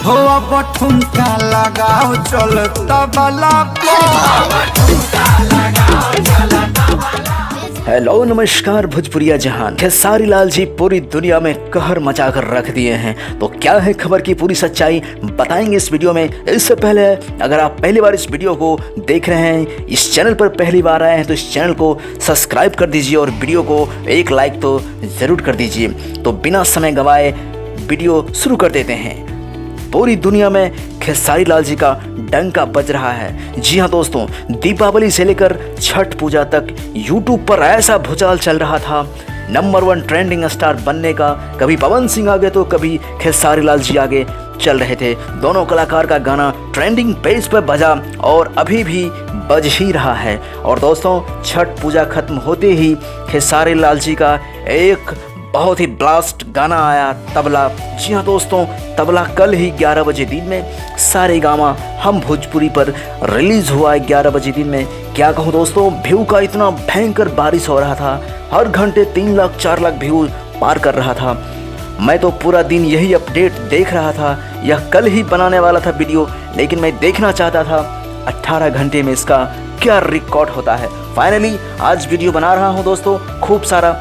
हो अब ठुमका लगाओ चल तबला हेलो नमस्कार भोजपुरिया जहान। खेसारी लाल जी पूरी दुनिया में कहर मचा कर रख दिए हैं। तो क्या है खबर की पूरी सच्चाई बताएंगे इस वीडियो में। इससे पहले अगर आप पहली बार इस वीडियो को देख रहे हैं, इस चैनल पर पहली बार आए हैं, तो इस चैनल को सब्सक्राइब कर दीजिए और वीडियो को एक लाइक तो ज़रूर कर दीजिए। तो बिना समय गंवाए वीडियो शुरू कर देते हैं। पूरी दुनिया में खेसारी लाल जी का डंका बज रहा है। जी हाँ दोस्तों, दीपावली से लेकर छठ पूजा तक यूट्यूब पर ऐसा भूचाल चल रहा था। नंबर 1 ट्रेंडिंग स्टार बनने का कभी पवन सिंह आगे तो कभी खेसारी लाल जी आगे चल रहे थे। दोनों कलाकार का गाना ट्रेंडिंग पेज पर बजा और अभी भी बज ही रहा है। और दोस्तों, छठ पूजा खत्म होते ही खेसारी लाल जी का एक बहुत ही ब्लास्ट गाना आया, तबला। जी हाँ दोस्तों, तबला कल ही 11 बजे दिन में सारेगामा हम भोजपुरी पर रिलीज हुआ है 11 बजे दिन में। क्या कहूँ दोस्तों, व्यू का इतना भयंकर बारिश हो रहा था। हर घंटे 3 लाख 4 लाख व्यू पार कर रहा था। मैं तो पूरा दिन यही अपडेट देख रहा था। यह कल ही बनाने वाला था वीडियो, लेकिन मैं देखना चाहता था 18 घंटे में इसका क्या रिकॉर्ड होता है। फाइनली आज वीडियो बना रहा हूँ दोस्तों। खूब सारा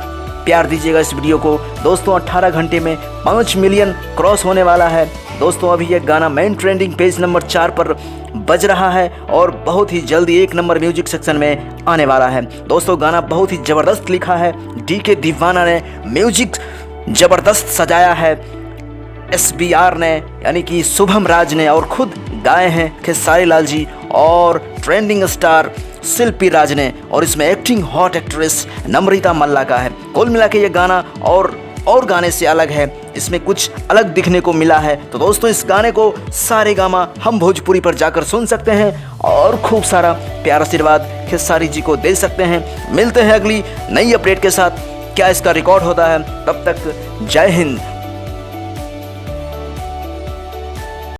प्यार दीजिएगा इस वीडियो को दोस्तों। 18 घंटे में 5 मिलियन क्रॉस होने वाला है दोस्तों। अभी यह गाना मेन ट्रेंडिंग पेज नंबर 4 पर बज रहा है और बहुत ही जल्दी 1 नंबर म्यूजिक सेक्शन में आने वाला है दोस्तों। गाना बहुत ही ज़बरदस्त लिखा है, डीके दीवाना ने म्यूजिक ज़बरदस्त सजाया है, SBR ने यानी कि शुभम राज ने, और खुद गाए हैं खेसारी लाल जी और ट्रेंडिंग स्टार शिल्पी राज ने, और इसमें एक्टिंग हॉट एक्ट्रेस नम्रता मल्ला का है। कुल मिला के ये गाना और गाने से अलग है, इसमें कुछ अलग दिखने को मिला है। तो दोस्तों, इस गाने को सारेगामा हम भोजपुरी पर जाकर सुन सकते हैं और खूब सारा प्यार आशीर्वाद खेसारी जी को दे सकते हैं। मिलते हैं अगली नई अपडेट के साथ। क्या इसका रिकॉर्ड होता है? तब तक जय हिंद।